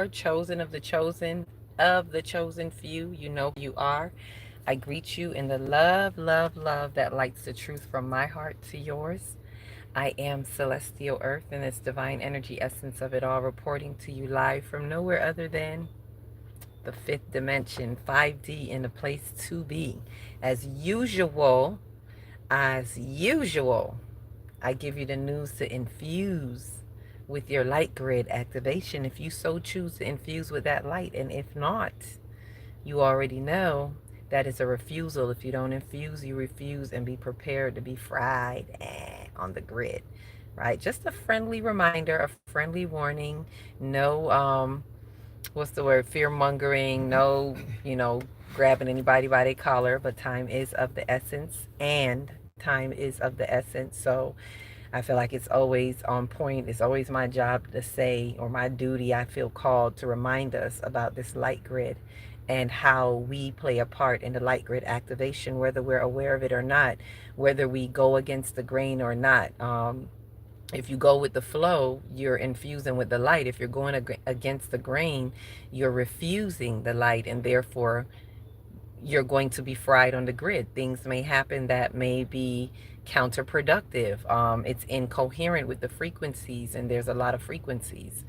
chosen of the chosen few. You know who you are. I greet you in the love, love, love that lights the truth from my heart to yours. I am Celestial Earth and this divine energy essence of it all, reporting to you live from nowhere other than the fifth dimension, 5D, in the place to be. As usual, as usual, I give you the news to infuse with your light grid activation if you so choose to infuse with that light. And if not, you already know that is a refusal. If you don't infuse, you refuse, and be prepared to be fried on the grid. Right? Just a friendly reminder, a friendly warning. No, what's the word? Fear mongering. No, grabbing anybody by their collar. But time is of the essence, and time is of the essence. So I feel like it's always on point. It's always my job to say, or my duty, I feel called to remind us about this light grid and how we play a part in the light grid activation, whether we're aware of it or not, whether we go against the grain or not. If you go with the flow, you're infusing with the light. If you're going against the grain, you're refusing the light, and therefore you're going to be fried on the grid. Things may happen that may be counterproductive. It's incoherent with the frequencies, and there's a lot of frequencies,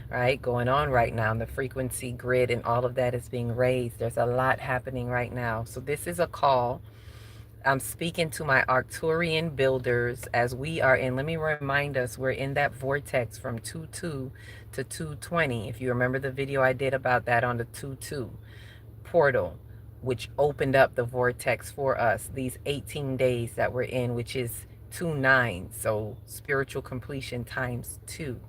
right, going on right now. And the frequency grid and all of that is being raised. There's a lot happening right now. So this is a call. I'm speaking to my Arcturian builders as we are in. Let me remind us, we're in that vortex from 2-2 to 220. If you remember the video I did about that on the 2-2 portal, which opened up the vortex for us, these 18 days that we're in, which is 2-9. So spiritual completion times 2.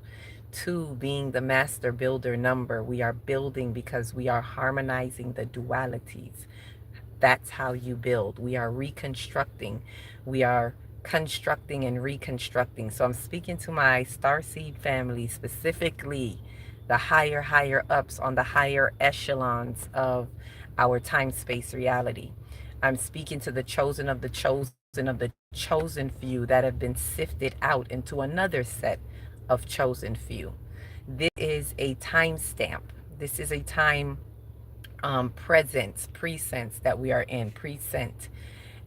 2 being the master builder number. We are building because we are harmonizing the dualities. That's how you build. We are reconstructing. We are constructing and reconstructing. So I'm speaking to my starseed family, specifically the higher ups on the higher echelons of our time space reality. I'm speaking to the chosen of the chosen of the chosen few that have been sifted out into another set of chosen few. This is a time stamp. This is a time presence, presence that we are in, present.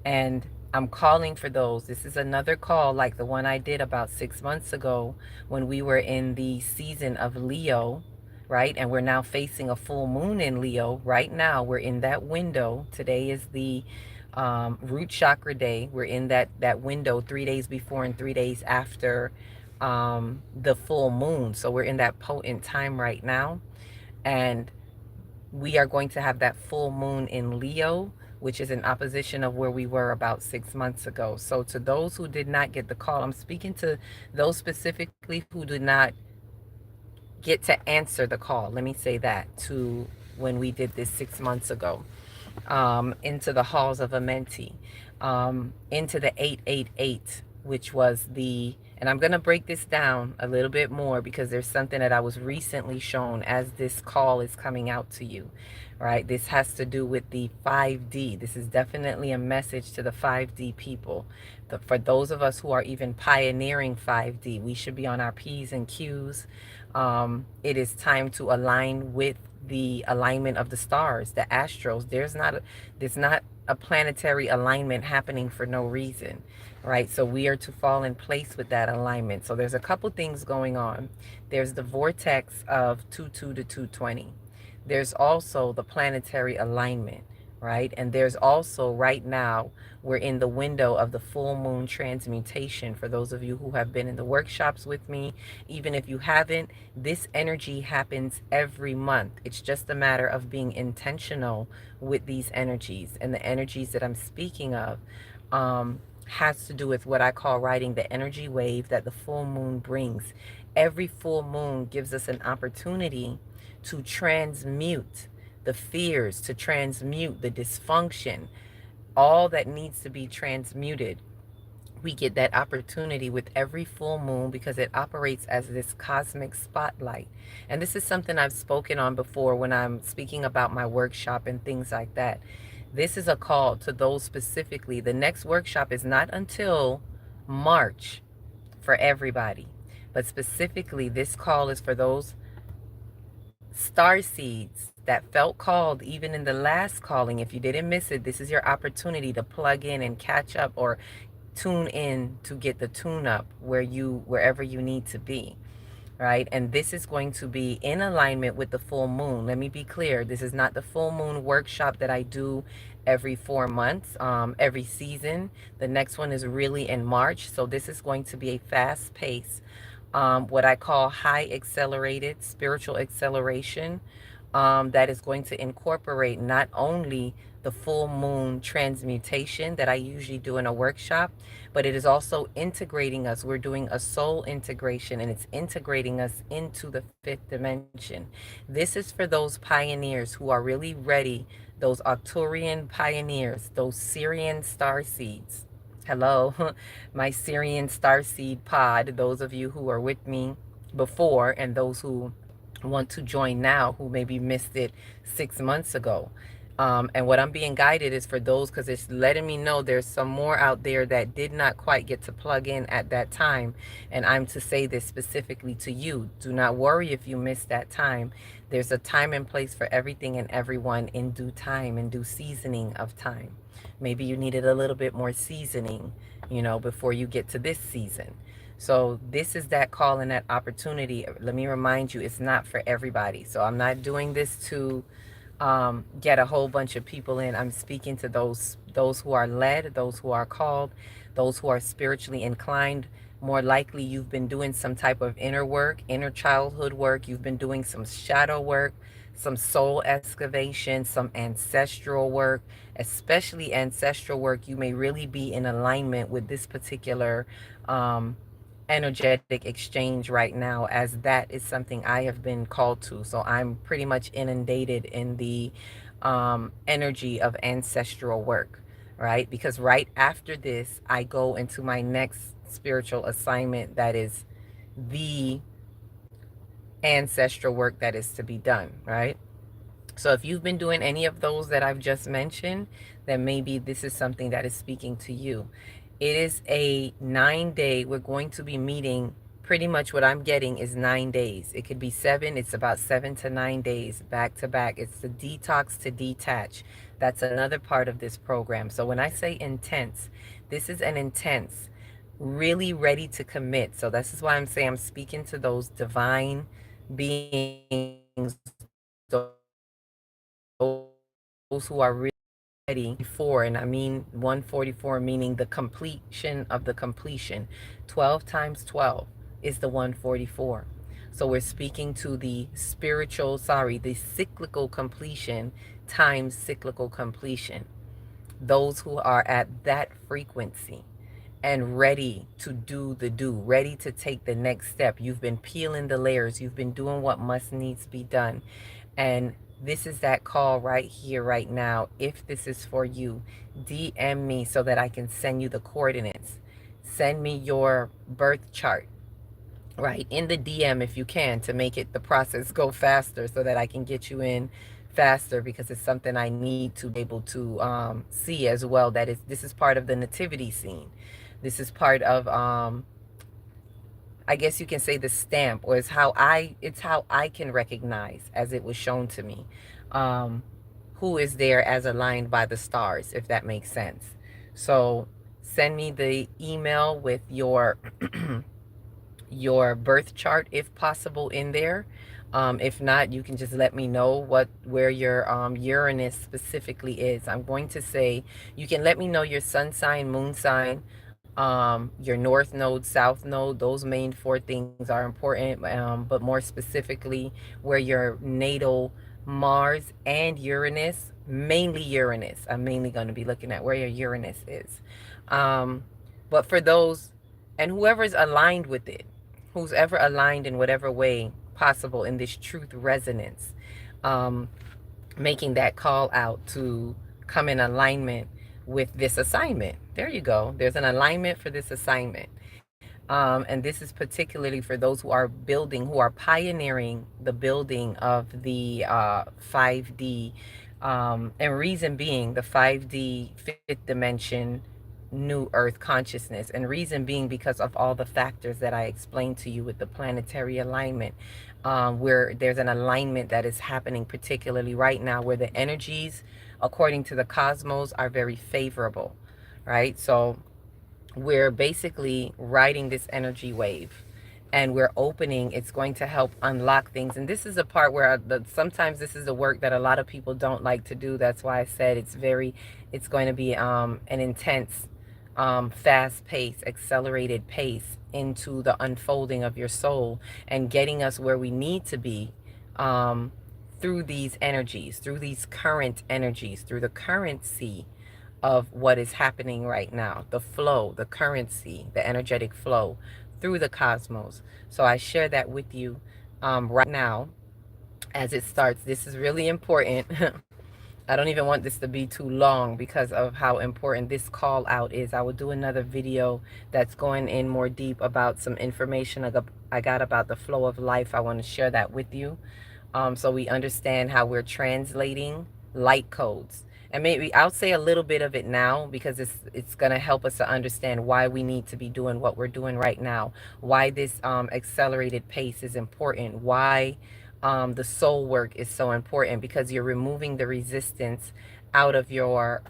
And I'm calling for those. This is another call like the one I did about 6 months ago when we were in the season of Leo, right? And we're now facing a full moon in Leo. Right now, we're in that window. Today is the root chakra day. We're in that window 3 days before and 3 days after the full moon. So we're in that potent time right now. And we are going to have that full moon in Leo, which is in opposition of where we were about 6 months ago. So to those who did not get the call, I'm speaking to those specifically who did not get to answer the call. Let me say that, to when we did this 6 months ago, into the halls of Amenti, into the 888, which was and I'm going to break this down a little bit more because there's something that I was recently shown as this call is coming out to you, right? This has to do with the 5D. This is definitely a message to the 5D people. For those of us who are even pioneering 5D, we should be on our P's and Q's. It is time to align with the alignment of the stars, the astros. There's not a planetary alignment happening for no reason, right? So we are to fall in place with that alignment. So there's a couple things going on. There's the vortex of 2-2 to 220. There's also the planetary alignment, right? And there's also right now, we're in the window of the full moon transmutation. For those of you who have been in the workshops with me, even if you haven't, this energy happens every month. It's just a matter of being intentional with these energies. And the energies that I'm speaking of has to do with what I call riding the energy wave that the full moon brings. Every full moon gives us an opportunity to transmute the fears, to transmute the dysfunction, all that needs to be transmuted. We get that opportunity with every full moon because it operates as this cosmic spotlight. And this is something I've spoken on before when I'm speaking about my workshop and things like that. This is a call to those specifically. The next workshop is not until March for everybody, but specifically this call is for those star seeds that felt called even in the last calling. If you didn't miss it, this is your opportunity to plug in and catch up, or tune in to get the tune up wherever you need to be, right? And this is going to be in alignment with the full moon. Let me be clear. This is not the full moon workshop that I do every 4 months, every season. The next one is really in March. So this is going to be a fast pace, what I call high accelerated spiritual acceleration, that is going to incorporate not only the full moon transmutation that I usually do in a workshop, but it is also integrating us. We're doing a soul integration, and it's integrating us into the fifth dimension. This is for those pioneers who are really ready, those Arcturian pioneers, those Syrian star seeds. Hello, my Syrian starseed pod, those of you who are with me before and those who want to join now who maybe missed it 6 months ago. And what I'm being guided is for those, because it's letting me know there's some more out there that did not quite get to plug in at that time. And I'm to say this specifically to you. Do not worry if you missed that time. There's a time and place for everything and everyone in due time, in due seasoning of time. Maybe you needed a little bit more seasoning, before you get to this season. So this is that call and that opportunity. Let me remind you, it's not for everybody. So I'm not doing this to get a whole bunch of people in. I'm speaking to those who are led, those who are called, those who are spiritually inclined. More likely, you've been doing some type of inner work, inner childhood work. You've been doing some shadow work, some soul excavation, some ancestral work, especially ancestral work. You may really be in alignment with this particular energetic exchange right now, as that is something I have been called to. So I'm pretty much inundated in the energy of ancestral work, right? Because right after this, I go into my next spiritual assignment that is the ancestral work that is to be done, right? So if you've been doing any of those that I've just mentioned, then maybe this is something that is speaking to you. It is a 9-day. We're going to be meeting. Pretty much what I'm getting is 9 days. It could be 7. It's about 7 to 9 days back to back. It's the detox to detach. That's another part of this program. So when I say intense, this is an intense, really ready to commit. So this is why I'm saying I'm speaking to those divine beings, those who are really ready for, and I mean 144, meaning the completion of the completion. 12 times 12 is the 144. So we're speaking to the the cyclical completion times cyclical completion. Those who are at that frequency and ready to do, ready to take the next step. You've been peeling the layers. You've been doing what must needs be done. And this is that call right here, right now. If this is for you, DM me so that I can send you the coordinates. Send me your birth chart, right, in the DM if you can, to make it the process go faster so that I can get you in faster, because it's something I need to be able to see as well. This is part of the nativity scene. This is part of I guess you can say the stamp, or it's how I can recognize, as it was shown to me, who is there as aligned by the stars, if that makes sense. So send me the email with your your birth chart if possible in there. If not, you can just let me know where your Uranus specifically is. I'm going to say you can let me know your sun sign, moon sign, your north node, south node. Those main 4 things are important, but more specifically where your natal Mars and Uranus, mainly Uranus. I'm mainly going to be looking at where your Uranus is. But for those, and whoever's aligned with it, who's ever aligned in whatever way possible in this truth resonance, um, making that call out to come in alignment with this assignment. There you go. There's an alignment for this assignment. And this is particularly for those who are building, who are pioneering the building of the 5D. And reason being the 5D fifth dimension new earth consciousness, and reason being because of all the factors that I explained to you with the planetary alignment. where there's an alignment that is happening, particularly right now, where the energies, according to the cosmos, are very favorable, right? So we're basically riding this energy wave, and we're opening. It's going to help unlock things. And this is a part where sometimes this is the work that a lot of people don't like to do. That's why I said it's going to be an intense, fast pace, accelerated pace into the unfolding of your soul and getting us where we need to be, through these energies, through these current energies, through the currency of what is happening right now, the flow, the currency, the energetic flow through the cosmos. So I share that with you right now as it starts. This is really important. I don't even want this to be too long because of how important this call out is. I will do another video that's going in more deep about some information I got about the flow of life. I want to share that with you, so we understand how we're translating light codes. And maybe I'll say a little bit of it now because it's going to help us to understand why we need to be doing what we're doing right now, why this accelerated pace is important, why the soul work is so important, because you're removing the resistance out of your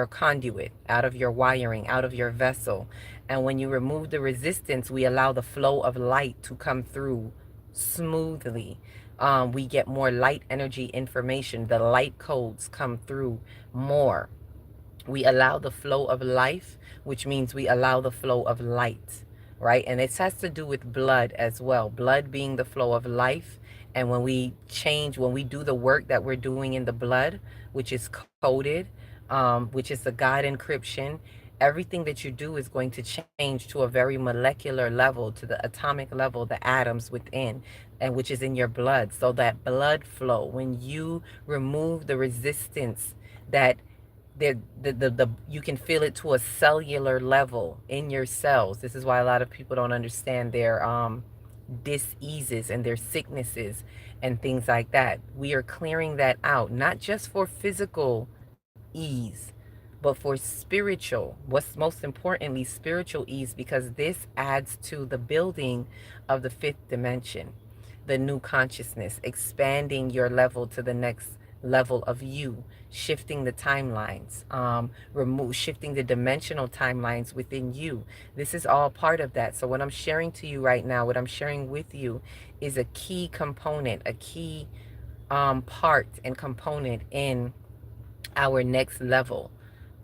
conduit, out of your wiring, out of your vessel. And when you remove the resistance, we allow the flow of light to come through smoothly. We get more light energy information. The light codes come through more. We allow the flow of life, which means we allow the flow of light, right? And it has to do with blood as well. Blood being the flow of life. And when we change, when we do the work that we're doing in the blood, which is coded, which is the God encryption, everything that you do is going to change to a very molecular level, to the atomic level, the atoms within, and which is in your blood. So that blood flow, when you remove the resistance that you can feel it to a cellular level in your cells. This is why a lot of people don't understand their diseases and their sicknesses and things like that. We are clearing that out, not just for physical ease, but for spiritual, what's most importantly, spiritual ease, because this adds to the building of the fifth dimension, the new consciousness, expanding your level to the next level of you, shifting the timelines, shifting the dimensional timelines within you. This is all part of that. So what I'm sharing to you right now, what I'm sharing with you, is a key component, a key part and component in our next level.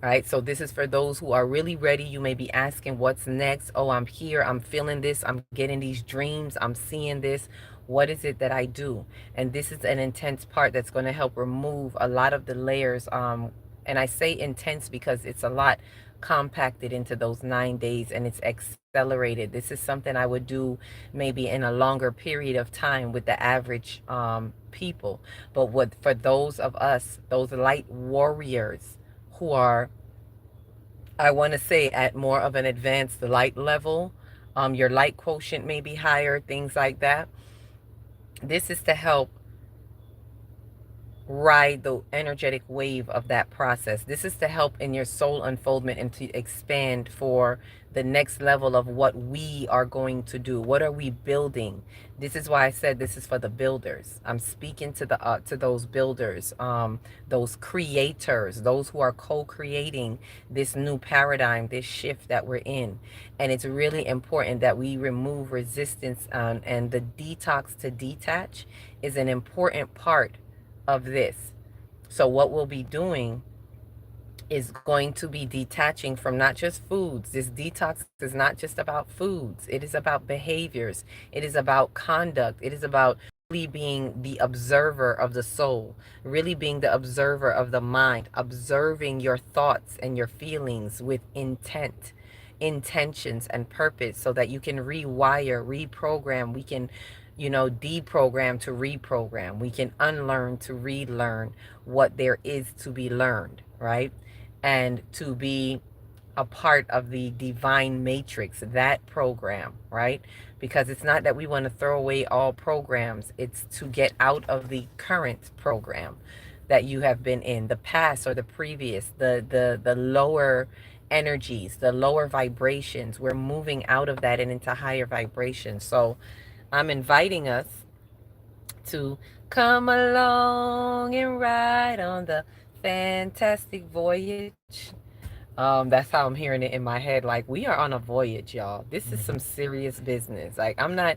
Right? So this is for those who are really ready. You may be asking, what's next? Oh, I'm here. I'm feeling this. I'm getting these dreams. I'm seeing this. What is it that I do? And this is an intense part that's going to help remove a lot of the layers. And I say intense because it's a lot compacted into those 9 days, and it's accelerated. This is something I would do maybe in a longer period of time with the average people. But for those of us, those light warriors, who are, I want to say, at more of an advanced light level, your light quotient may be higher, things like that. This is to help ride the energetic wave of that process. This is to help in your soul unfoldment and to expand for the next level of what we are going to do. What are we building? This is why I said this is for the builders. I'm speaking to the to those builders, those creators, those who are co-creating this new paradigm, this shift that we're in. And it's really important that we remove resistance, and the detox to detach is an important part of this. So what we'll be doing is going to be detaching from not just foods. This detox is not just about foods. It is about behaviors. It is about conduct. It is about really being the observer of the soul, really being the observer of the mind, observing your thoughts and your feelings with intent, intentions and purpose, so that you can rewire, reprogram. We can, deprogram to reprogram. We can unlearn to relearn what there is to be learned, right? And to be a part of the divine matrix, that program, right? Because it's not that we want to throw away all programs. It's to get out of the current program that you have been in, the past or the previous, the lower energies, the lower vibrations. We're moving out of that and into higher vibrations. So I'm inviting us to come along and ride on the fantastic voyage. That's how I'm hearing it in my head. Like, we are on a voyage, y'all. This is some serious business. Like, I'm not,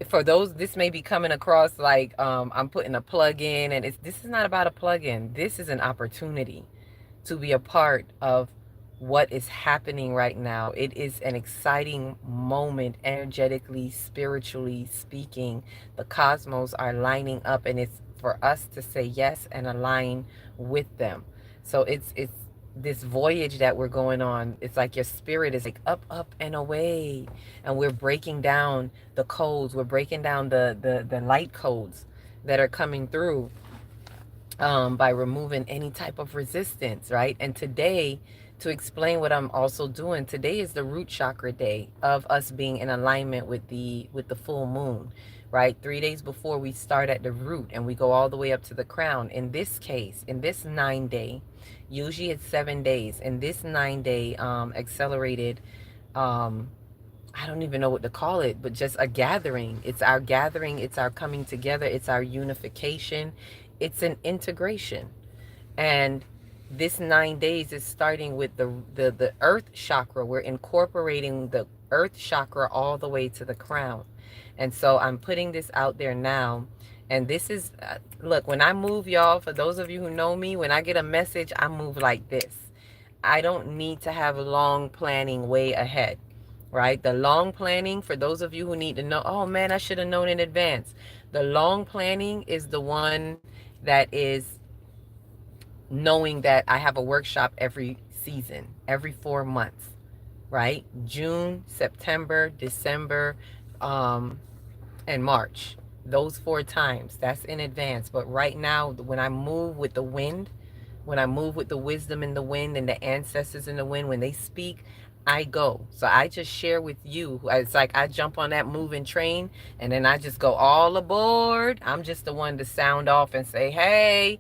for those, this may be coming across like I'm putting a plug in, and this is not about a plug in. This is an opportunity to be a part of what is happening right now. It is an exciting moment, energetically, spiritually speaking. The cosmos are lining up, and it's for us to say yes and align with them. So it's this voyage that we're going on. It's like your spirit is like up, up and away, and we're breaking down the codes. We're breaking down the light codes that are coming through, by removing any type of resistance, right? And today, to explain what I'm also doing, today is the root chakra day of us being in alignment with the full moon, right? 3 days before, we start at the root and we go all the way up to the crown. In this case, in this 9 day, usually it's 7 days. In this 9 day accelerated, I don't even know what to call it, but just a gathering. It's our gathering, it's our coming together, it's our unification, it's an integration. And this 9 days is starting with the earth chakra. We're incorporating the earth chakra all the way to the crown. And so I'm putting this out there now. And this is, look, when I move, y'all, for those of you who know me, when I get a message, I move like this. I don't need to have long planning way ahead, right? The long planning, for those of you who need to know, oh man, I should have known in advance. The long planning is the one that is knowing that I have a workshop every season, every 4 months, right? June, September, December, and March. Those 4 times, that's in advance. But right now, when I move with the wind, when I move with the wisdom in the wind and the ancestors in the wind, when they speak, I go. So I just share with you. It's like I jump on that moving train and then I just go all aboard. I'm just the one to sound off and say, hey,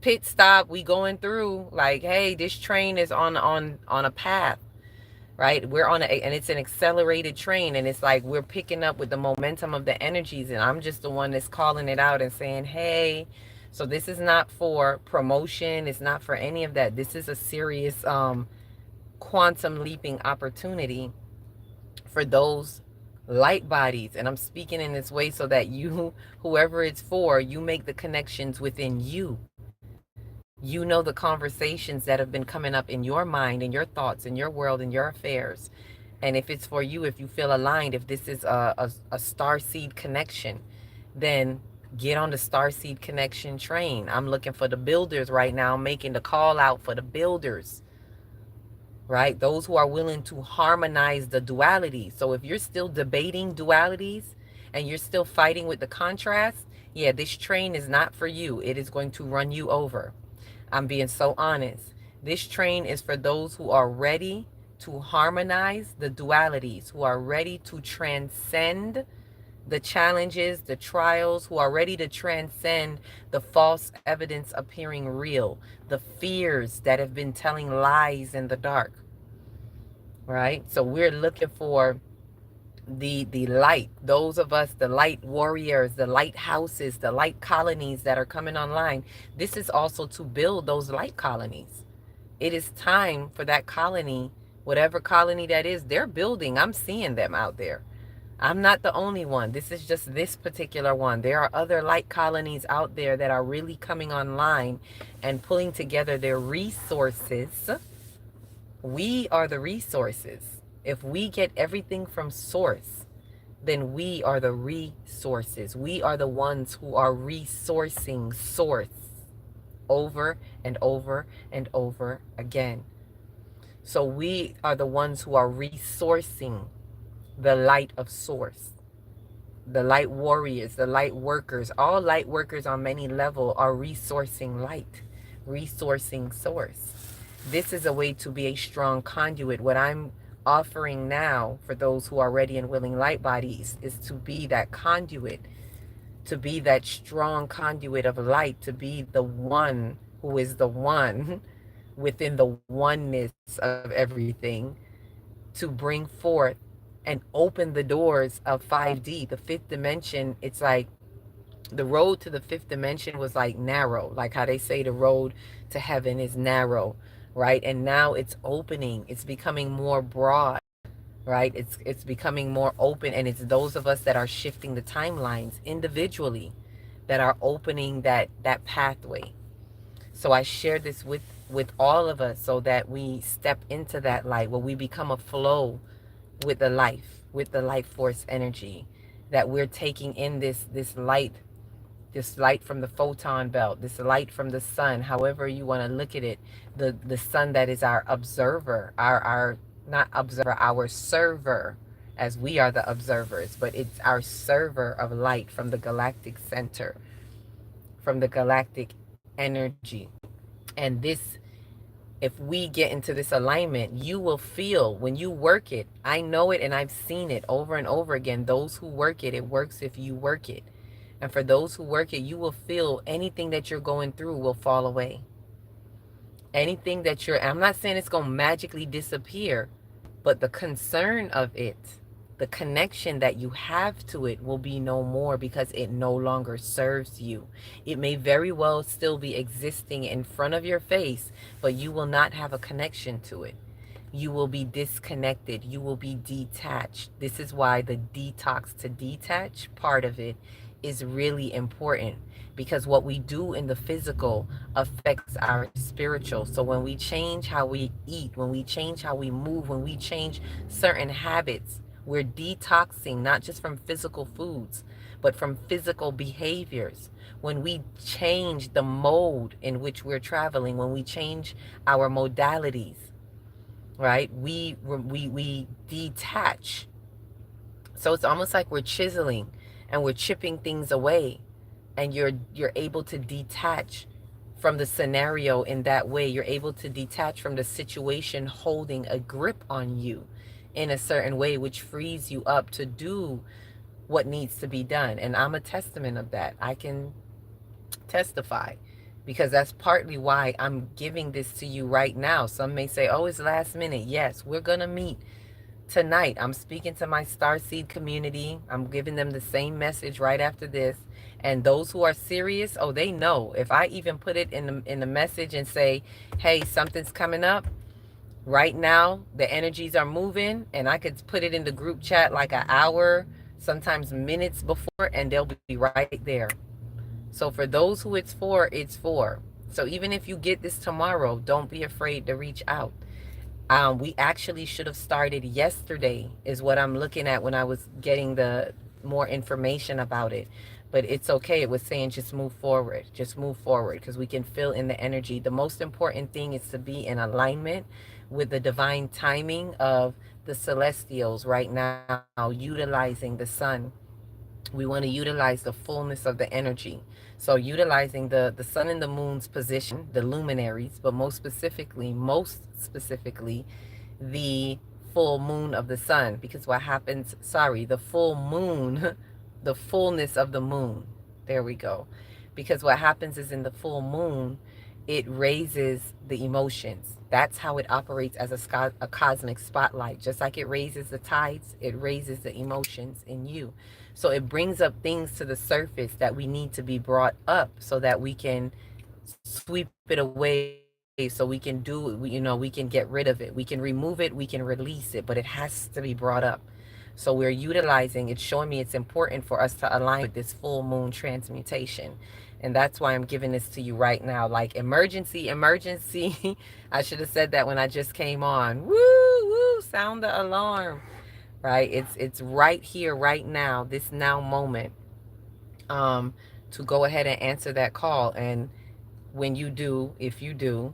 pit stop, we going through. Like, hey, this train is on a path, right? We're on and it's an accelerated train, and it's like we're picking up with the momentum of the energies, and I'm just the one that's calling it out and saying, hey. So this is not for promotion, it's not for any of that. This is a serious quantum leaping opportunity for those light bodies, and I'm speaking in this way so that you, whoever it's for, you make the connections within you. You know the conversations that have been coming up in your mind, in your thoughts, in your world, in your affairs. And if it's for you, if you feel aligned, if this is a star seed connection, then get on the star seed connection train. I'm looking for the builders right now, making the call out for the builders, right? Those who are willing to harmonize the duality. So if you're still debating dualities and you're still fighting with the contrast, yeah, this train is not for you. It is going to run you over. I'm being so honest. This train is for those who are ready to harmonize the dualities, who are ready to transcend the challenges, the trials, who are ready to transcend the false evidence appearing real, the fears that have been telling lies in the dark, right? So we're looking for the light, those of us, the light warriors, the lighthouses, the light colonies that are coming online. This is also to build those light colonies. It is time for that colony, whatever colony that is, they're building. I'm seeing them out there. I'm not the only one. This is just this particular one. There are other light colonies out there that are really coming online and pulling together their resources. We are the resources. If we get everything from source, then we are the resources. We are the ones who are resourcing source over and over and over again. So we are the ones who are resourcing the light of source. The light warriors, the light workers, all light workers on many levels are resourcing light, resourcing source. This is a way to be a strong conduit. What I'm offering now for those who are ready and willing light bodies is to be that conduit, to be that strong conduit of light, to be the one who is the one within the oneness of everything, to bring forth and open the doors of 5D, the fifth dimension. It's like The road to the fifth dimension was like narrow, like how they say the road to heaven is narrow, right? And now it's opening, it's becoming more broad, right? It's becoming more open, and it's those of us that are shifting the timelines individually that are opening that pathway. So I share this with all of us so that we step into that light, where we become a flow with the life, with the life force energy, that we're taking in this light from the photon belt, this light from the sun, however you want to look at it, the sun that is our observer, our not observer, our server, as we are the observers, but it's our server of light from the galactic center, from the galactic energy. And this, if we get into this alignment, you will feel when you work it. I know it, and I've seen it over and over again. Those who work it, it works if you work it. And for those who work it, you will feel anything that you're going through will fall away. Anything that I'm not saying it's going to magically disappear, but the concern of it, the connection that you have to it will be no more, because it no longer serves you. It may very well still be existing in front of your face, but you will not have a connection to it. You will be disconnected. You will be detached. This is why the detox to detach part of it is really important, because what we do in the physical affects our spiritual. So when we change how we eat, when we change how we move, when we change certain habits, we're detoxing not just from physical foods, but from physical behaviors. When we change the mode in which we're traveling, when we change our modalities, right? We detach. So it's almost like we're chiseling and we're chipping things away, and you're able to detach from the scenario in that way. You're able to detach from the situation holding a grip on you in a certain way, which frees you up to do what needs to be done. And I'm a testament of that. I can testify, because that's partly why I'm giving this to you right now. Some may say, oh, it's last minute. Yes, we're going to meet tonight. I'm speaking to my Starseed community. I'm giving them the same message right after this. And those who are serious, oh, they know. If I even put it in the message and say, hey, something's coming up right now, the energies are moving, and I could put it in the group chat like an hour, sometimes minutes before, and they'll be right there. So for those who it's for, it's for. So even if you get this tomorrow, don't be afraid to reach out. We actually should have started yesterday, is what I'm looking at when I was getting the more information about it. But it's okay. It was saying just move forward. Just move forward, because we can feel in the energy. The most important thing is to be in alignment with the divine timing of the celestials right now, utilizing the sun. We want to utilize the fullness of the energy. So utilizing the sun and the moon's position, the luminaries, but most specifically, the full moon of the sun. Because what happens, sorry, the full moon, the fullness of the moon. There we go. Because what happens is, in the full moon, it raises the emotions. That's how it operates as a cosmic spotlight. Just like it raises the tides, it raises the emotions in you. So it brings up things to the surface that we need to be brought up, so that we can sweep it away, so we can we can get rid of it. We can remove it, we can release it, but it has to be brought up. So we're utilizing, it's showing me it's important for us to align with this full moon transmutation. And that's why I'm giving this to you right now. Like, emergency, emergency. I should have said that when I just came on. Woo, woo, sound the alarm. Right? It's right here, right now, this now moment. To go ahead and answer that call. And when you do, if you do,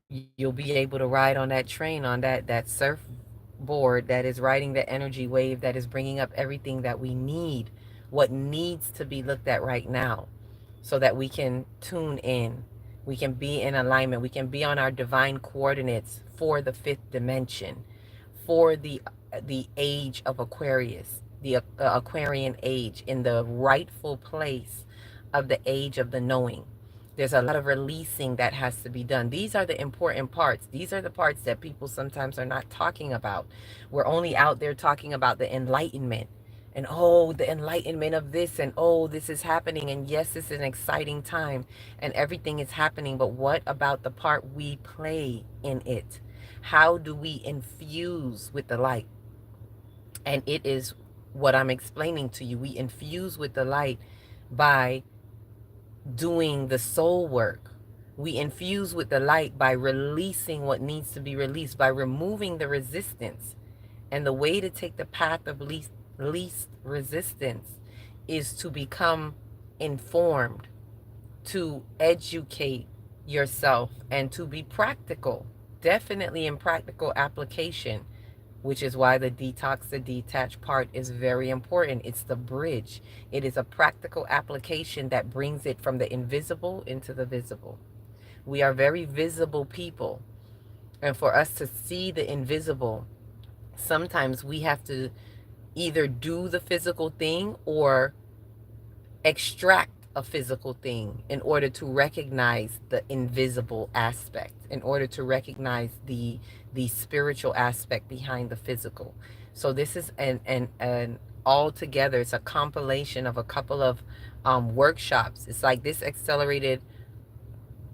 you'll be able to ride on that train, on that surfboard that is riding the energy wave, that is bringing up everything that we need, what needs to be looked at right now, so that we can tune in, we can be in alignment, we can be on our divine coordinates for the fifth dimension, for the age of Aquarius, the Aquarian age, in the rightful place of the age of the knowing. There's a lot of releasing that has to be done. These are the important parts. These are the parts that people sometimes are not talking about. We're only out there talking about the enlightenment. and oh, the enlightenment of this, and oh, this is happening, and yes, it's an exciting time, and everything is happening. But what about the part we play in it? How do we infuse with the light? And it is what I'm explaining to you. We infuse with the light by doing the soul work. We infuse with the light by releasing what needs to be released, by removing the resistance. And the way to take the path of least resistance is to become informed, to educate yourself, and to be practical. Definitely in practical application, which is why the detox, the detach part is very important. It's the bridge. It is a practical application that brings it from the invisible into the visible. We are very visible people. And for us to see the invisible, sometimes we have to either do the physical thing or extract a physical thing in order to recognize the invisible aspect, in order to recognize the spiritual aspect behind the physical. So this is an all together, it's a compilation of a couple of workshops. It's like this accelerated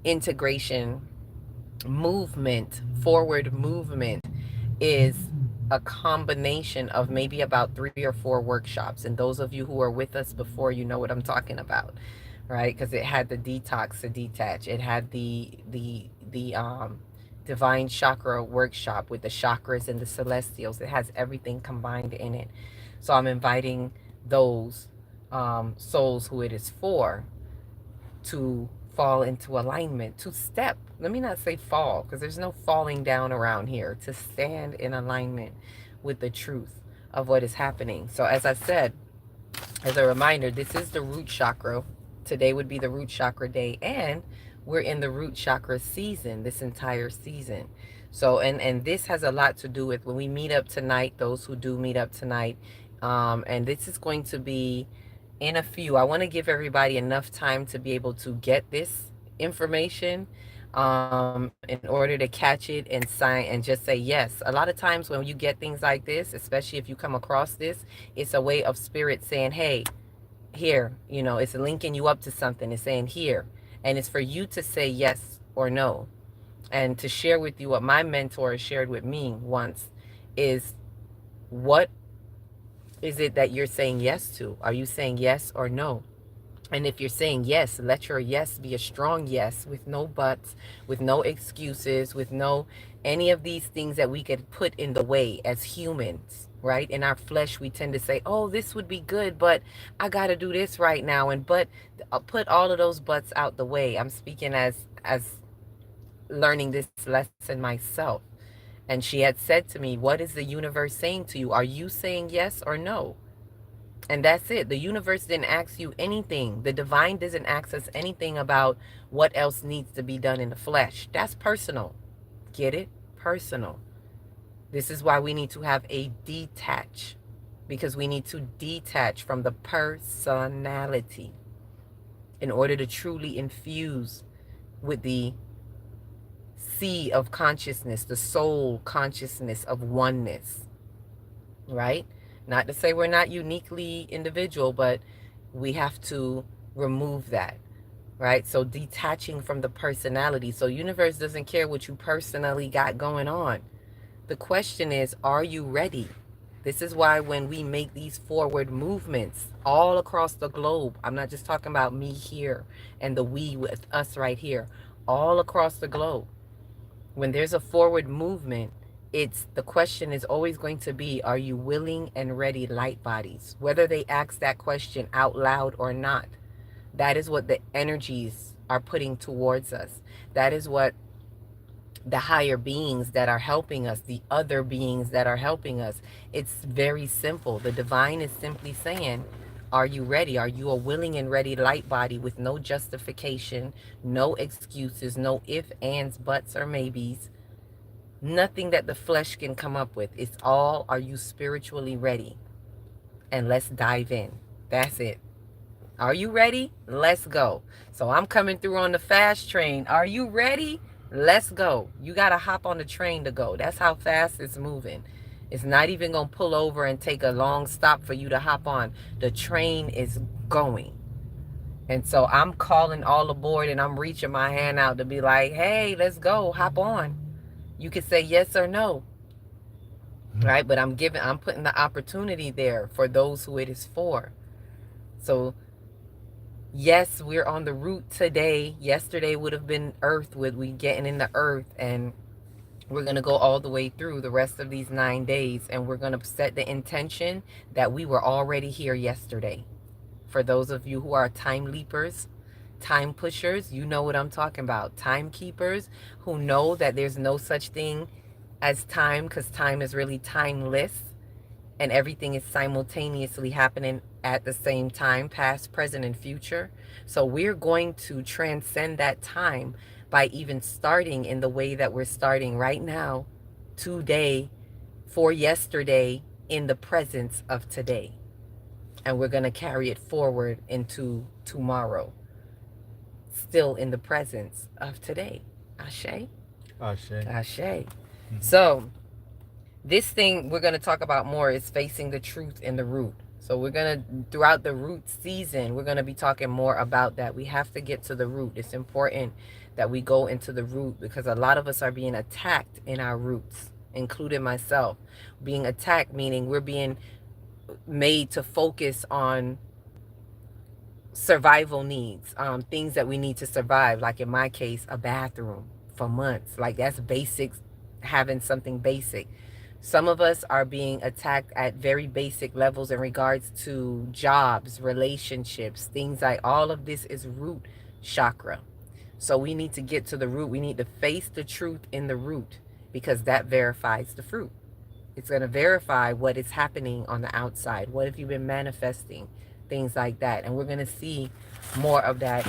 integration movement, forward movement, is a combination of maybe about 3 or 4 workshops. And those of you who are with us before, you know what I'm talking about, right? Because it had the detox, the detach. It had the divine chakra workshop with the chakras and the celestials. It has everything combined in it. So I'm inviting those souls who it is for to fall into alignment, to step. Let me not say fall, because there's no falling down around here. To stand in alignment with the truth of what is happening. So as I said, as a reminder, this is the root chakra. Today would be the root chakra day, and we're in the root chakra season this entire season. So and this has a lot to do with when we meet up tonight, those who do meet up tonight. And this is going to be in a few. I want to give everybody enough time to be able to get this information in order to catch it and sign and just say yes. A lot of times when you get things like this, especially if you come across this, it's a way of spirit saying, hey, here, it's linking you up to something. It's saying here. And it's for you to say yes or no. And to share with you what my mentor shared with me once is, what is it that you're saying yes to? Are you saying yes or no? And if you're saying yes, let your yes be a strong yes, with no buts, with no excuses, with no any of these things that we could put in the way as humans, right? In our flesh, we tend to say, oh, this would be good, but I got to do this right now. And but I'll put all of those buts out the way. I'm speaking as learning this lesson myself. And she had said to me, what is the universe saying to you? Are you saying yes or no? And that's it. The universe didn't ask you anything. The divine doesn't ask us anything about what else needs to be done in the flesh. That's personal. Get it? Personal. This is why we need to have a detach, because we need to detach from the personality in order to truly infuse with the sea of consciousness, the soul consciousness of oneness, right? Not to say we're not uniquely individual, but we have to remove that, right? So detaching from the personality. So universe doesn't care what you personally got going on. The question is, are you ready? This is why when we make these forward movements all across the globe, I'm not just talking about me here and the we with us right here, all across the globe, when there's a forward movement, it's the question is always going to be, are you willing and ready light bodies? Whether they ask that question out loud or not, that is what the energies are putting towards us. That is what the higher beings that are helping us, the other beings that are helping us. It's very simple. The divine is simply saying, are you ready? Are you a willing and ready light body with no justification, no excuses, no ifs, ands, buts, or maybes? Nothing that the flesh can come up with. It's all, are you spiritually ready? And let's dive in. That's it. Are you ready? Let's go. So I'm coming through on the fast train. Are you ready? Let's go. You got to hop on the train to go. That's how fast it's moving. It's not even going to pull over and take a long stop for you to hop on. The train is going. And so I'm calling all aboard and I'm reaching my hand out to be like, hey, let's go, hop on. You can say yes or no, right? But I'm putting the opportunity there for those who it is for. So yes, we're on the route today. Yesterday would have been Earth, with we getting in the Earth, and we're going to go all the way through the rest of these 9 days, and we're going to set the intention that we were already here yesterday. For those of you who are time leapers, time pushers, you know what I'm talking about. Timekeepers who know that there's no such thing as time, because time is really timeless and everything is simultaneously happening at the same time, past, present, and future. So we're going to transcend that time by even starting in the way that we're starting right now, today, for yesterday, in the presence of today. And we're going to carry it forward into tomorrow, still in the presence of today. Ashe? Ashe. Ashe. So this thing we're going to talk about more is facing the truth in the root. So we're going to, throughout the root season, we're going to be talking more about that. We have to get to the root. It's important that we go into the root, because a lot of us are being attacked in our roots, including myself. Being attacked meaning we're being made to focus on survival needs, things that we need to survive. Like in my case, a bathroom for months. Like that's basic, having something basic. Some of us are being attacked at very basic levels in regards to jobs, relationships, things like all of this is root chakra. So we need to get to the root. We need to face the truth in the root, because that verifies the fruit. It's going to verify what is happening on the outside. What have you been manifesting? Things like that. And we're going to see more of that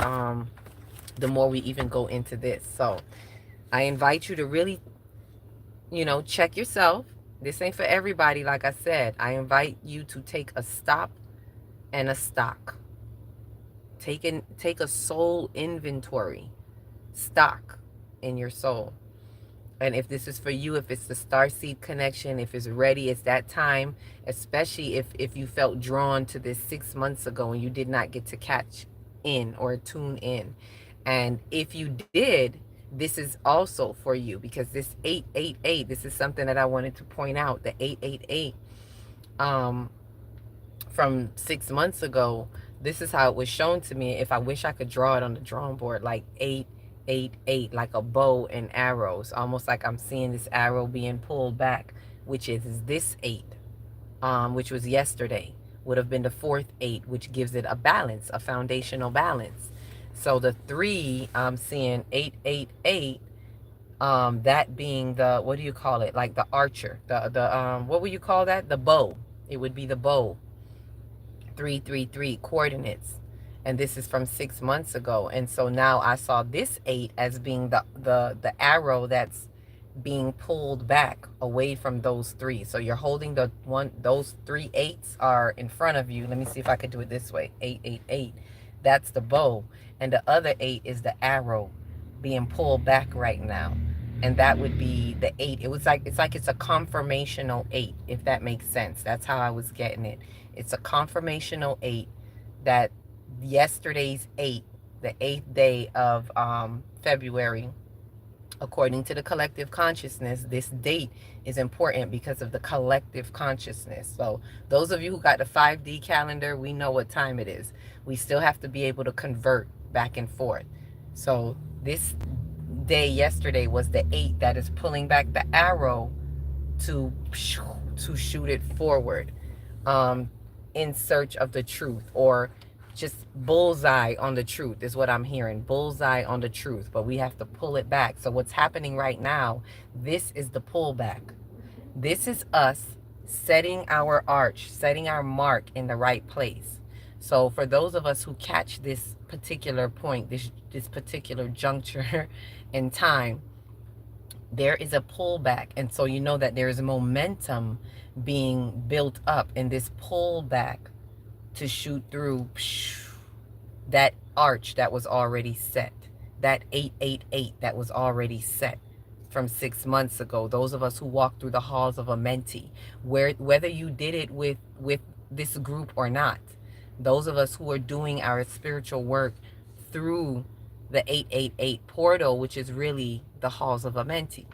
the more we even go into this. So I invite you to really, check yourself. This ain't for everybody, like I said. I invite you to take a stop and a stock. Take a soul inventory, stock in your soul. And if this is for you, if it's the starseed connection, if it's ready, it's that time, especially if you felt drawn to this 6 months ago and you did not get to catch in or tune in. And if you did, this is also for you, because this 888, this is something that I wanted to point out. The 888 from 6 months ago, this is how it was shown to me. If I wish I could draw it on the drawing board, like 888, like a bow and arrows, almost like I'm seeing this arrow being pulled back, which is this 8, which was yesterday, would have been the fourth 8, which gives it a balance, a foundational balance. So the 3, I'm seeing 888, that being the, what do you call it, like the archer, the what would you call that, the bow. It would be the bow. 333 coordinates, and this is from 6 months ago. And so now I saw this 8 as being the arrow that's being pulled back away from those 3. So you're holding those 3 8s are in front of you. Let me see if I could do it this way. 888, that's the bow, and the other 8 is the arrow being pulled back right now. And that would be the 8. It's like it's a confirmational 8, if that makes sense. That's how I was getting it. It's a confirmational 8, that yesterday's 8, the 8th day of February, according to the collective consciousness, this date is important because of the collective consciousness. So those of you who got the 5D calendar, we know what time it is. We still have to be able to convert back and forth. So this day yesterday was the 8 that is pulling back the arrow to shoot it forward, in search of the truth, or just bullseye on the truth is what I'm hearing. Bullseye on the truth, but we have to pull it back. So what's happening right now, this is the pullback. This is us setting our arch, setting our mark in the right place. So for those of us who catch this particular point, this particular juncture in time, there is a pullback. And so you know that there is momentum being built up in this pullback to shoot through that arch that was already set, that 888 that was already set. from 6 months ago, those of us who walked through the halls of Amenti, whether you did it with this group or not, those of us who are doing our spiritual work through the 888 portal, which is really the halls of Amenti.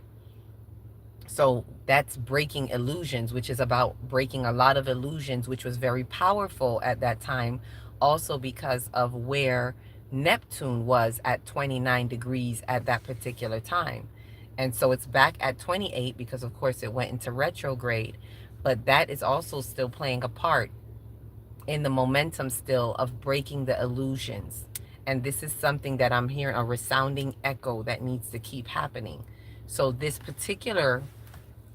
So that's breaking illusions, which is about breaking a lot of illusions, which was very powerful at that time, also because of where Neptune was at 29 degrees at that particular time. And so it's back at 28 because, of course, it went into retrograde. But that is also still playing a part in the momentum still of breaking the illusions. And this is something that I'm hearing, a resounding echo that needs to keep happening. So this particular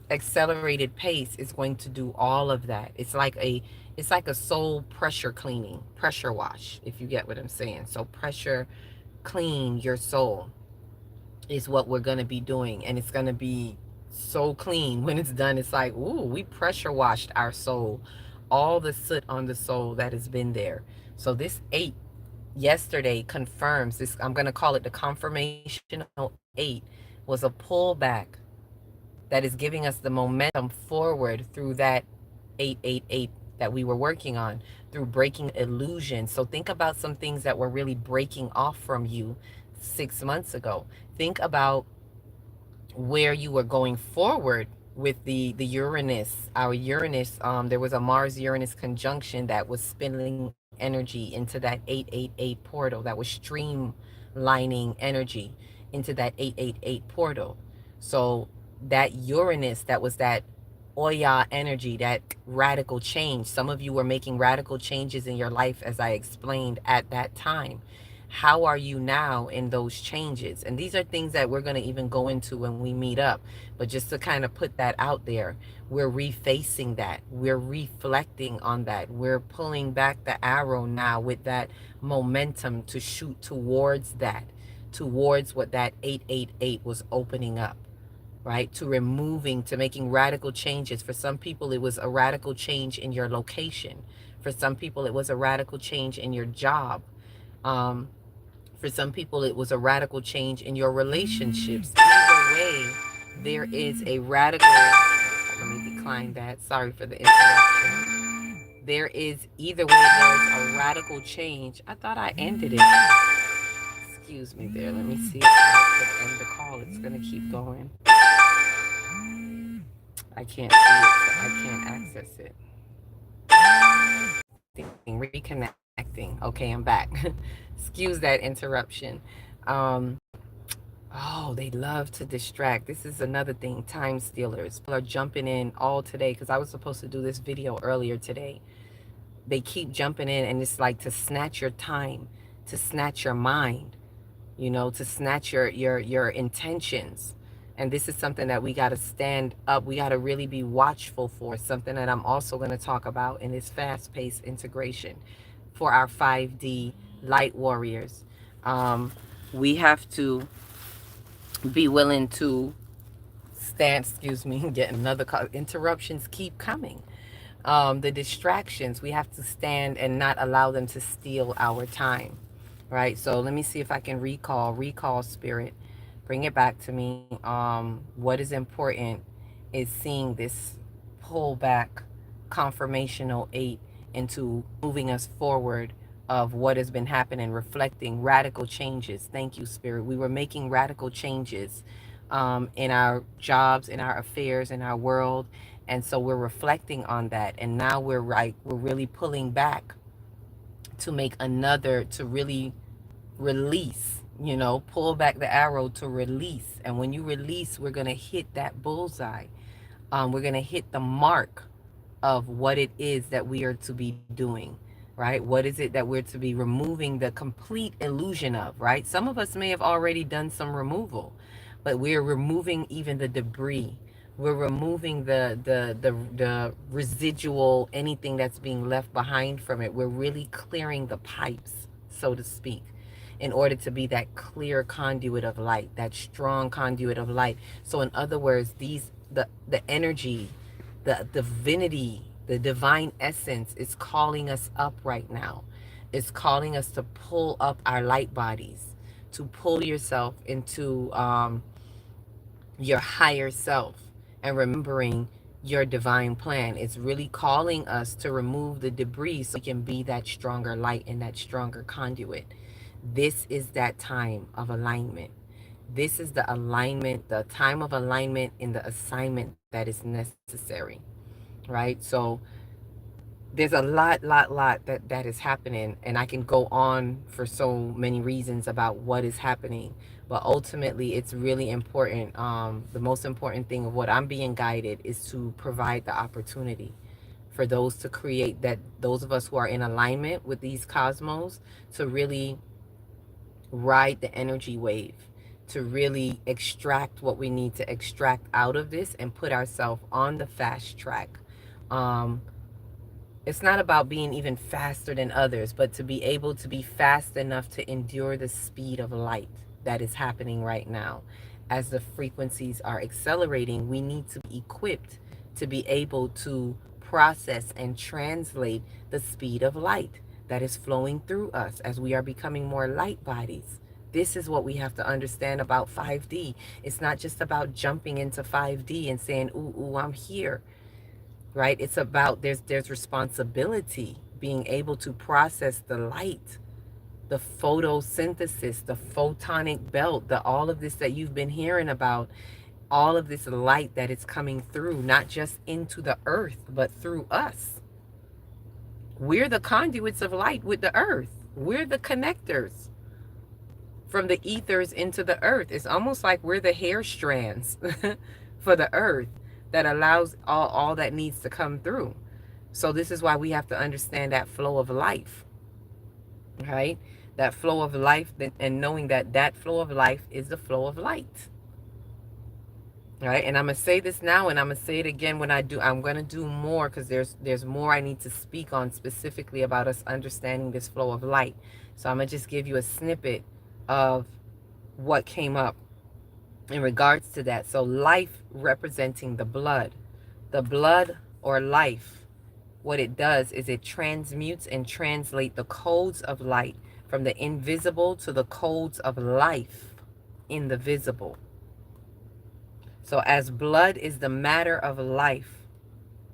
accelerated pace is going to do all of that. It's like a soul pressure cleaning, pressure wash, if you get what I'm saying. So pressure clean your soul is what we're going to be doing, and it's going to be so clean when it's done. It's like, ooh, we pressure washed our soul, all the soot on the soul that has been there. So this 8 yesterday confirms this. I'm going to call it the confirmational 8 was a pullback that is giving us the momentum forward through that 888 that we were working on, through breaking illusion. So think about some things that were really breaking off from you 6 months ago. Think about where you were going forward with the Uranus, our Uranus. There was a Mars Uranus conjunction that was spinning energy into that 888 portal, that was streamlining energy into that 888 portal. So that Uranus, that was that Oya energy, that radical change. Some of you were making radical changes in your life, as I explained at that time. How are you now in those changes? And these are things that we're going to even go into when we meet up. But just to kind of put that out there, we're refacing that. We're reflecting on that. We're pulling back the arrow now with that momentum to shoot towards that, towards what that 888 was opening up, right? To removing, to making radical changes. For some people, it was a radical change in your location. For some people, it was a radical change in your job. For some people, it was a radical change in your relationships. Either way, there is a radical, let me decline that. Sorry for the interruption. There is, either way, there's a radical change. I thought I ended it. Excuse me there. Let me see if I could end the call. It's going to keep going. I can't see it, so I can't access it. Reconnecting. Okay, I'm back. Excuse that interruption. Oh, they love to distract. This is another thing. Time stealers. People are jumping in all today because I was supposed to do this video earlier today. They keep jumping in, and it's like to snatch your time, to snatch your mind, to snatch your intentions. And this is something that we got to stand up. We got to really be watchful for. Something that I'm also going to talk about in this fast-paced integration for our 5D light warriors. We have to be willing to stand, excuse me, get another call. Interruptions keep coming. The distractions, we have to stand and not allow them to steal our time, right? So let me see if I can recall spirit, bring it back to me. What is important is seeing this pullback confirmational 8 into moving us forward of what has been happening, reflecting radical changes. Thank you, Spirit. We were making radical changes in our jobs, in our affairs, in our world. And so we're reflecting on that. And now we're really pulling back to make another, to really release, pull back the arrow to release. And when you release, we're going to hit that bullseye. We're going to hit the mark of what it is that we are to be doing, right? What is it that we're to be removing the complete illusion of, right? Some of us may have already done some removal, but we're removing even the debris. We're removing the residual, anything that's being left behind from it. We're really clearing the pipes, so to speak, in order to be that clear conduit of light, that strong conduit of light. So in other words, the energy, the divinity, the divine essence is calling us up right now. It's calling us to pull up our light bodies, to pull yourself into your higher self and remembering your divine plan. It's really calling us to remove the debris so we can be that stronger light and that stronger conduit. This is that time of alignment. This is the alignment, the time of alignment in the assignment that is necessary, right? So there's a lot that is happening, and I can go on for so many reasons about what is happening, but ultimately it's really important. The most important thing of what I'm being guided is to provide the opportunity for those to create that, those of us who are in alignment with these cosmos, to really ride the energy wave, to really extract what we need to extract out of this and put ourselves on the fast track. um, it's not about being even faster than others, but to be able to be fast enough to endure the speed of light that is happening right now. As the frequencies are accelerating, we need to be equipped to be able to process and translate the speed of light that is flowing through us as we are becoming more light bodies. This is what we have to understand about 5D. It's not just about jumping into 5D and saying, ooh, I'm here, right? It's about there's responsibility, being able to process the light, the photosynthesis, the photonic belt, the all of this that you've been hearing about, all of this light that is coming through, not just into the earth, but through us. We're the conduits of light with the earth. We're the connectors from the ethers into the earth. It's almost like we're the hair strands for the earth that allows all that needs to come through. So this is why we have to understand that flow of life, right? That flow of life, and knowing that that flow of life is the flow of light, right? And I'm gonna say this now, and I'm gonna say it again when I do. I'm gonna do more because there's more I need to speak on specifically about us understanding this flow of light. So I'm gonna just give you a snippet of what came up in regards to that. So life representing the blood or life, what it does is it transmutes and translates the codes of light from the invisible to the codes of life in the visible. So as blood is the matter of life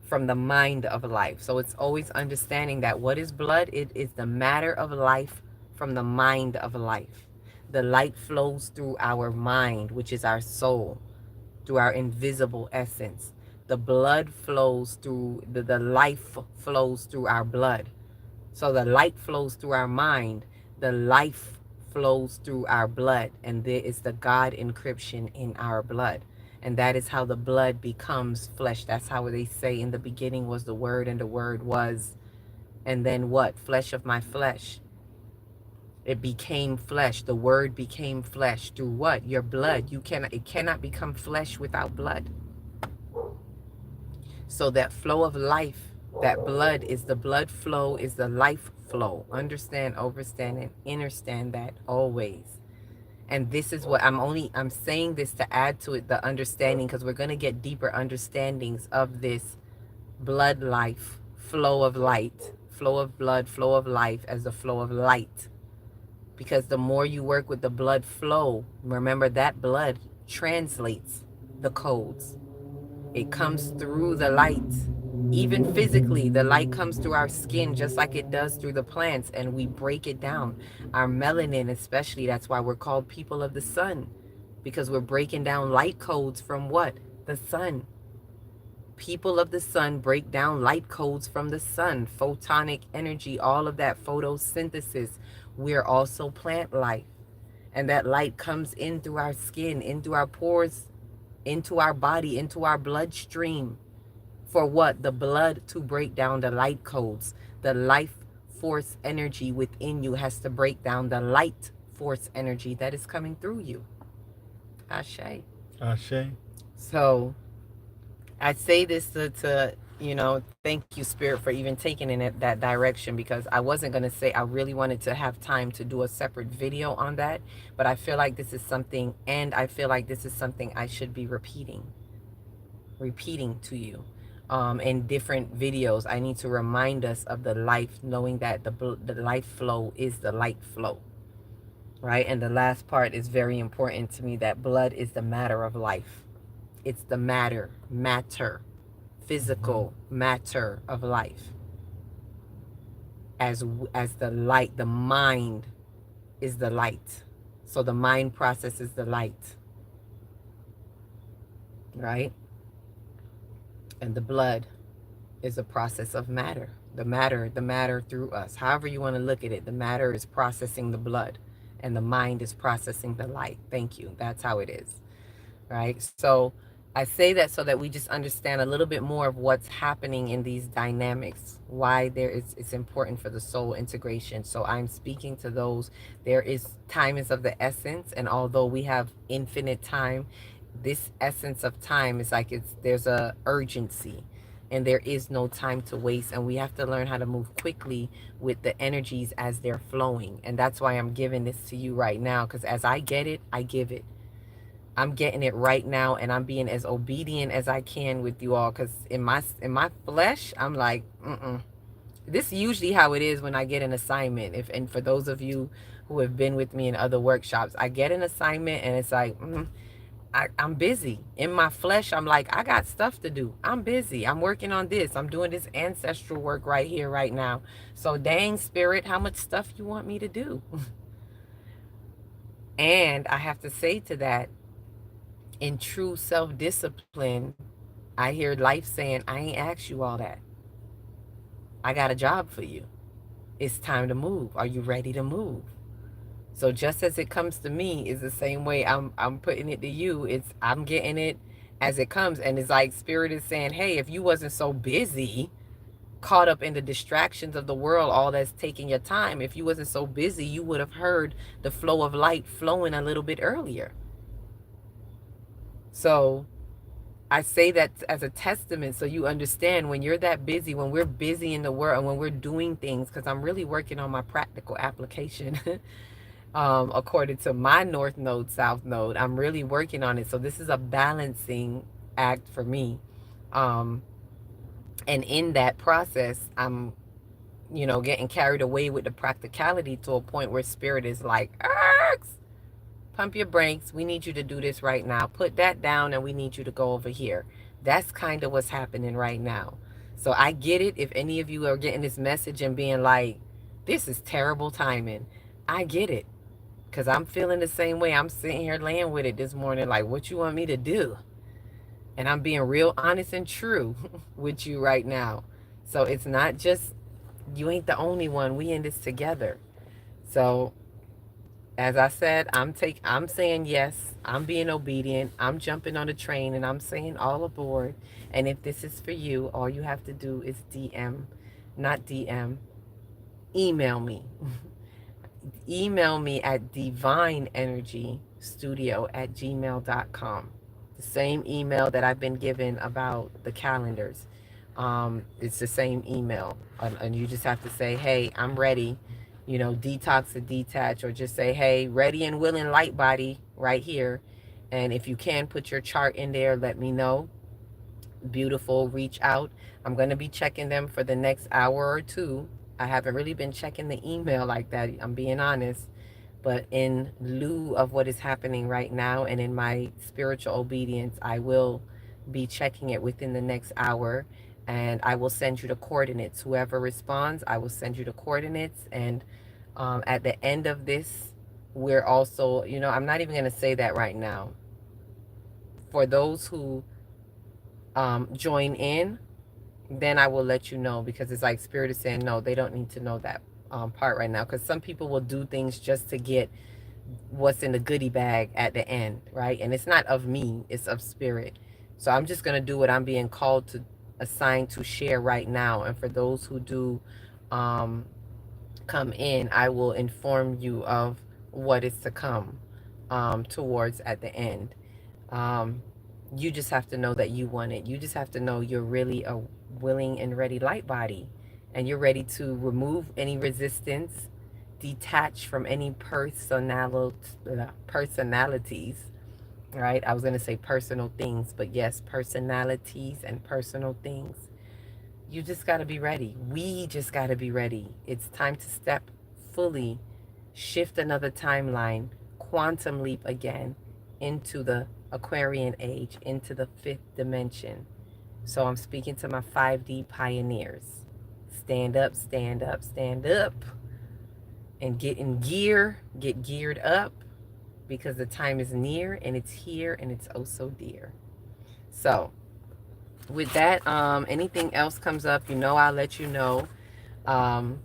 from the mind of life. So it's always understanding that what is blood? It is the matter of life from the mind of life. The light flows through our mind, which is our soul, through our invisible essence. The blood flows through, the life flows through our blood. So the light flows through our mind, the life flows through our blood, and there is the God encryption in our blood. And that is how the blood becomes flesh. That's how they say in the beginning was the Word, and the Word was, and then what? Flesh of my flesh. It became flesh. The Word became flesh through what? Your blood. It cannot become flesh without blood. So that flow of life, that blood is the blood flow, is the life flow. Understand, overstand, and understand that always. And this is what I'm saying this to add to it the understanding, because we're going to get deeper understandings of this blood life, flow of light, flow of blood, flow of life as the flow of light. Because the more you work with the blood flow, remember that blood translates the codes. It comes through the light. Even physically, the light comes through our skin just like it does through the plants, and we break it down. Our melanin, especially, that's why we're called people of the sun, because we're breaking down light codes from what? The sun. People of the sun break down light codes from the sun, photonic energy, all of that photosynthesis. We're also plant life. And that light comes in through our skin, in through our pores, into our body, into our bloodstream. For what? The blood to break down the light codes. The life force energy within you has to break down the light force energy that is coming through you. Ashe. Ashe. So I say this to thank you, Spirit, for even taking in that direction, because I wasn't going to say, I really wanted to have time to do a separate video on that, but I feel like this is something, and I feel like this is something I should be repeating to you in different videos. I need to remind us of the life, knowing that the life flow is the light flow, right? And the last part is very important to me, that blood is the matter of life. It's the matter, physical matter of life. As the light, the mind is the light. So the mind processes the light, right? And the blood is a process of matter. The matter through us. However you want to look at it, the matter is processing the blood and the mind is processing the light. Thank you. That's how it is. Right? So I say that so that we just understand a little bit more of what's happening in these dynamics, why it's important for the soul integration. So I'm speaking to those. There is time is of the essence, and although we have infinite time, this essence of time is like there's a urgency and there is no time to waste, and we have to learn how to move quickly with the energies as they're flowing. And that's why I'm giving this to you right now, because as I get it, I give it. I'm getting it right now, and I'm being as obedient as I can with you all, because in my flesh, I'm like, this is usually how it is when I get an assignment. And for those of you who have been with me in other workshops, I get an assignment and it's like, I'm busy. In my flesh, I'm like, I got stuff to do. I'm busy. I'm working on this. I'm doing this ancestral work right here, right now. So dang, spirit, how much stuff you want me to do? And I have to say to that, in true self-discipline, I hear life saying, I ain't asked you all that. I got a job for you. It's time to move. Are you ready to move? So just as it comes to me is the same way I'm putting it to you. I'm getting it as it comes. And it's like spirit is saying, hey, if you wasn't so busy, caught up in the distractions of the world, all that's taking your time, if you wasn't so busy, you would have heard the flow of light flowing a little bit earlier. So I say that as a testament so you understand when you're that busy, when we're busy in the world, and when we're doing things, because I'm really working on my practical application. According to my North Node, South Node, I'm really working on it. So this is a balancing act for me. And in that process, I'm, getting carried away with the practicality to a point where spirit is like, pump your brakes. We need you to do this right now. Put that down and we need you to go over here. That's kind of what's happening right now. So I get it. If any of you are getting this message and being like, this is terrible timing, I get it. Because I'm feeling the same way. I'm sitting here laying with it this morning, like, what you want me to do? And I'm being real honest and true with you right now. So it's not just, you ain't the only one. We in this together. So as I said, I'm saying yes. I'm being obedient. I'm jumping on the train and I'm saying all aboard. And if this is for you, all you have to do is not DM, email me. Email me at divineenergystudio@gmail.com. The same email that I've been given about the calendars. It's the same email. And you just have to say, hey, I'm ready. Detox or detach, or just say, hey, ready and willing light body right here. And if you can put your chart in there, let me know. Beautiful. Reach out. I'm going to be checking them for the next hour or two. I haven't really been checking the email like that, I'm being honest. But in lieu of what is happening right now and in my spiritual obedience, I will be checking it within the next hour, and I will send you the coordinates. Whoever responds, I will send you the coordinates. And at the end of this, we're also, I'm not even going to say that right now. For those who join in, then I will let you know, because it's like spirit is saying, no, they don't need to know that part right now. Because some people will do things just to get what's in the goodie bag at the end, right? And it's not of me, it's of spirit. So I'm just going to do what I'm being called to, assigned to share right now. And for those who do come in, I will inform you of what is to come towards at the end. You just have to know that you want it. You just have to know you're really a willing and ready light body, and you're ready to remove any resistance, detach from any personalities, right? I was going to say personal things, but yes, personalities and personal things. You just got to be ready. We just got to be ready. It's time to step fully, shift another timeline, quantum leap again, into the Aquarian age, into the fifth dimension. So I'm speaking to my 5D pioneers. Stand up, stand up, stand up, and get in gear, get geared up, because the time is near and it's here and it's oh so dear. So with that, anything else comes up, I'll let you know. Um,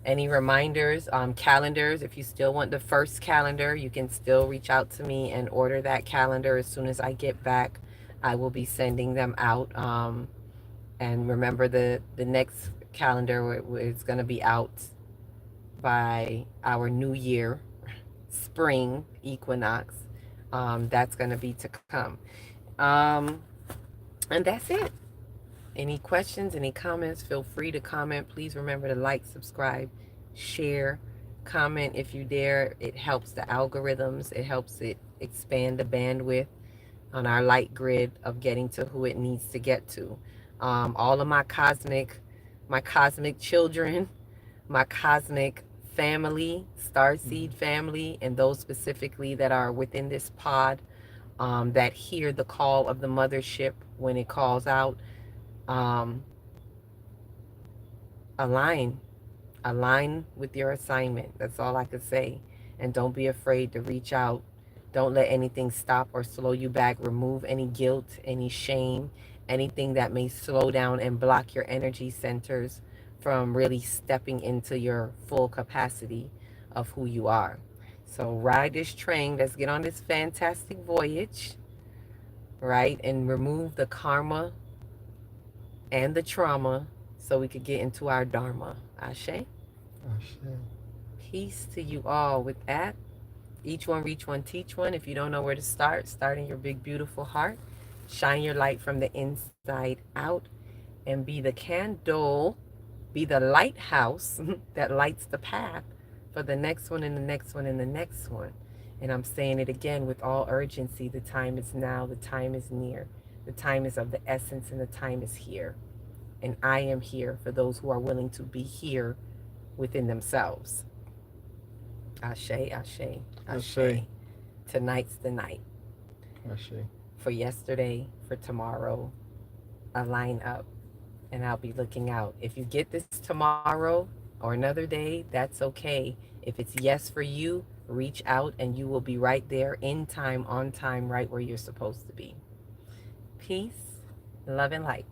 any reminders, calendars, if you still want the first calendar, you can still reach out to me and order that calendar. As soon as I get back, I will be sending them out. And remember, the next calendar is going to be out by our new year, spring equinox. That's going to be to come. Um, and that's it. Any questions, any comments, feel free to comment. Please remember to like, subscribe, share, comment if you dare. It helps the algorithms. It helps it expand the bandwidth on our light grid of getting to who it needs to get to. All of my cosmic children, my cosmic family, starseed family, and those specifically that are within this pod, that hear the call of the mothership when it calls out. Um, align align with your assignment. That's all I could say. And don't be afraid to reach out. Don't let anything stop or slow you back. Remove any guilt, any shame, anything that may slow down and block your energy centers from really stepping into your full capacity of who you are. So ride this train. Let's get on this fantastic voyage, right? And remove the karma and the trauma so we could get into our dharma. Ashe? Ashe. Peace to you all. With that, each one reach one, teach one. If you don't know where to start in your big, beautiful heart. Shine your light from the inside out and be the candle, be the lighthouse that lights the path for the next one and the next one and the next one. And I'm saying it again with all urgency. The time is now. The time is near. The time is of the essence and the time is here. And I am here for those who are willing to be here within themselves. Ashe, ashe, ashe. Ashe. Tonight's the night. Ashe. For yesterday, for tomorrow, align up. And I'll be looking out. If you get this tomorrow or another day, that's okay. If it's yes for you, reach out and you will be right there in time, on time, right where you're supposed to be. Peace, love, and light.